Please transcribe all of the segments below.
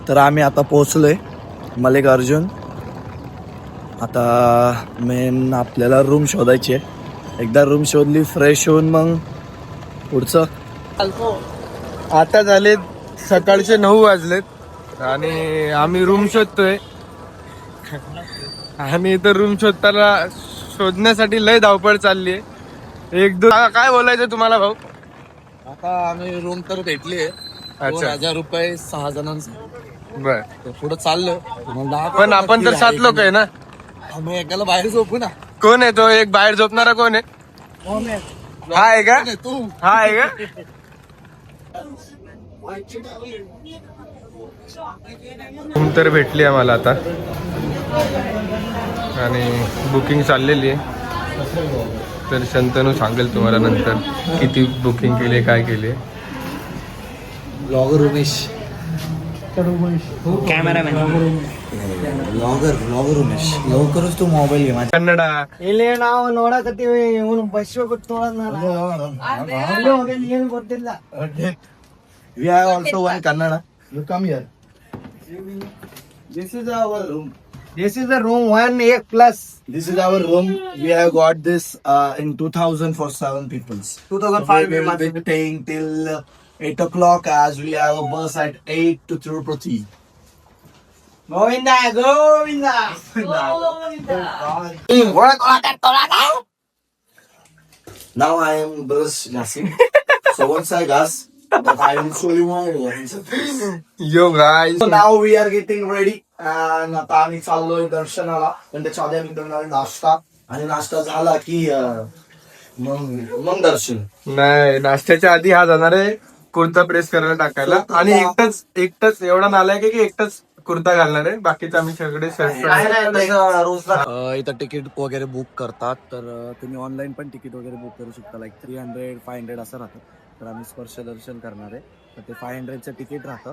तर आम्ही आता पोहोचलोय मल्लिकार्जुन. आता मेन आपल्याला रूम शोधायची आहे. एकदा रूम शोधली फ्रेश होऊन मग पुढचं. आता झाले सकाळचे 9 वाजलेत आणि आम्ही रूम शोधतोय. आणि इथं रूम शोधण्यासाठी लय धावपळ चालली आहे. एक दोन काय बोलायचं तुम्हाला भाऊ? आता आम्ही रूम तर भेटली. 2000 रुपये 6 जणांचं. बर, पुढे चाललं. पण आपण तर 7 लोक आहे ना. आम्ही एकाला बाहेर झोपू ना. कोण आहे तो एक बाहेर झोपणारा? कोण आहे? हा आहे का? तू हा आहे का? रूम तर भेटली आम्हाला आता आणि बुकिंग चाललेली आहे. तर शंतनू सांगेल तुम्हाला नंतर किती बुकिंग केली, काय केली. Blogger Umesh. Cameraman blogger Umesh. लवकरच तू मोबाईल घे माझ्या. कन्नडा ಇಲ್ಲಿ ನಾವು ನೋಡಕತ್ತೀವಿ ಇವನು ಬಸ್ ಏನು ಗೊತ್ತಿಲ್ಲ. We have also one Kannada. You come here. This is our room. This is the room 1A+. This is our room. We have got this in 2000 for 7 people. 2005 We will be staying till 8 o'clock as we have a bus at 8 to Tirupati. Govinda Govinda Now I am brush gassing. So once I gas, but I will show you my yo guys. So now we are getting ready and आता आम्ही चाललोय दर्शनाला. पण त्याच्या आधी आम्ही करणार नाश्ता आणि नाश्ता झाला की मग दर्शन. नाही, नाश्त्याच्या आधी हा जाणार आहे कुर्ता प्रेस करायला टाकायला. आणि एकटाच एवढा नालायक आहे की एकटाच कुर्ता घालणार आहे. बाकीचं आम्ही सगळे इथं तिकीट वगैरे बुक करतात. तर तुम्ही ऑनलाईन पण तिकीट वगैरे बुक करू शकता. लाईक 300-500 असं राहतं. तर आम्ही स्पर्श दर्शन करणार आहे. तर ते 500चं तिकीट राहतं.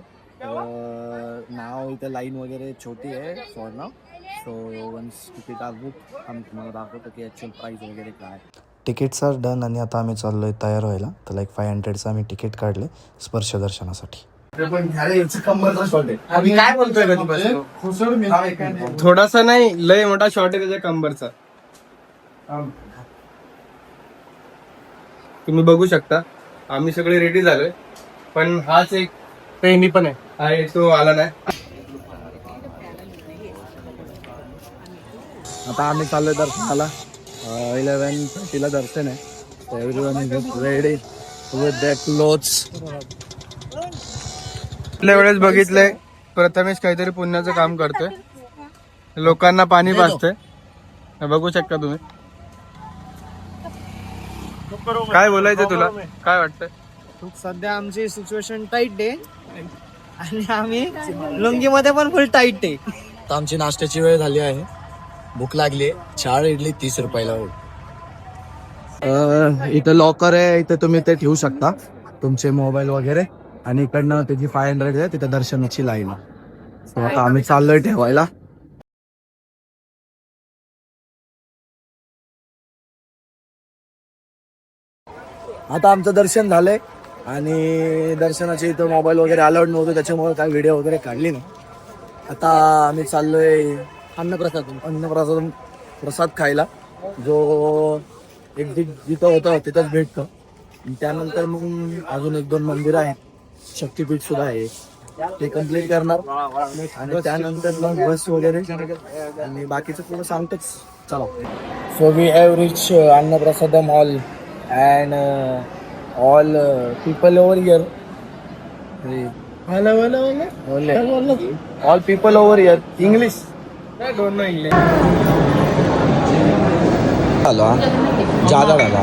नाव इथं लाईन वगैरे छोटी आहे for now. So once ticket are book आम्ही तुम्हाला दाखवतो की ॲक्च्युअल प्राईस वगैरे काय. तिकीट्स आर डन आणि आता आम्ही चाललोय तयार व्हायला. तर लाईक 500चं आम्ही तिकीट काढले स्पर्श दर्शनासाठी. पण कंबरचा शॉर्ट आहे. आम्ही काय बोलतोय कधी? थोडासा नाही, लय मोठा शॉर्ट आहे त्याच्या कंबरचा. तुम्ही बघू शकता आम्ही सगळे रेडी झालोय. पण हाच एक पेहनी पण आहे तो आला नाही. आता आम्ही चाललोय दर्शनाला. 11:30 दर्शन आहे. Everyone is ready with their clothes. आपल्या वेळेस बघितलंय प्रथमेश काहीतरी पुण्याचं काम करतोय. लोकांना पाणी पाजतोय. बघू शकता तुम्ही. काय बोलायचं तुला? काय वाटतंय? सध्या आमची सिच्युएशन टाईट आहे आणि आम्ही लुंगीमध्ये पण फुल टाईट आहे. तर आमची नाश्त्याची वेळ झाली आहे. भूक लागली. 4 इडली 30 रुपयाला. इथं लॉकर आहे. इथं तुम्ही ते ठेवू शकता तुमचे मोबाईल वगैरे. आणि इकडनं त्याची 500 आहे. तिथं दर्शनाची लाईन. आता आम्ही चाललोय ठेवायला. आता आमचं दर्शन झालंय आणि दर्शनाचे इथं मोबाईल वगैरे अलाउड नव्हतं त्याच्यामुळे काय व्हिडिओ वगैरे काढली नाही. आता आम्ही चाललोय प्रसाद खायला. जो एक जिथं होतं तिथंच भेटतं. त्यानंतर मग अजून 1-2 मंदिर आहेत. शक्तीपीठ सुद्धा आहे. ते कम्प्लीट करणार आणि त्यानंतर मग बस वगैरे आणि बाकीचं पुढं सांगतोच. चला. So we have reach Annaprasad mall and all people over here. All people over here English. Don't know English. Hello ज्यादा डाला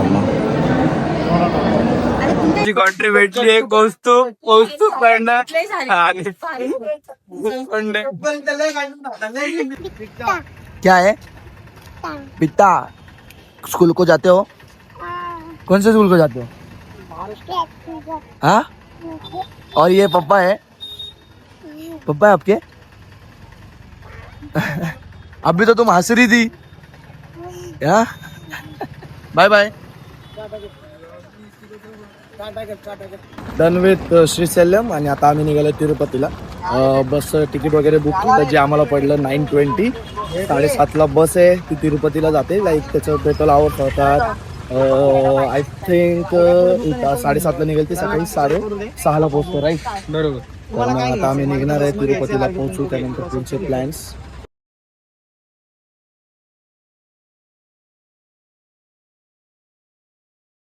कॉन्ट्री भेटली आहे. कौस्तुभ क्या है पिता? स्कूल को जाते हो? कौन से स्कूल को जाते हो? हाँ. और ये पापा है आपके? अभी तो तुम हंस रही थी. Bye bye. Done with Srisailam आणि आता आम्ही निघालो तिरुपतीला. बस तिकीट वगैरे बुक केलं जे आम्हाला पडलं 920. 7:30ला बस आहे ती तिरुपतीला जाते. लाईक त्याचं टोटल आवर्स होतात आय थिंक 7:30ला निघेल ती सकाळी 6:30ला पोहोचतो राईट. बरोबर. तर मग आता आम्ही निघणार आहे तिरुपतीला पोहोचू त्यानंतर पुढचे प्लॅन्स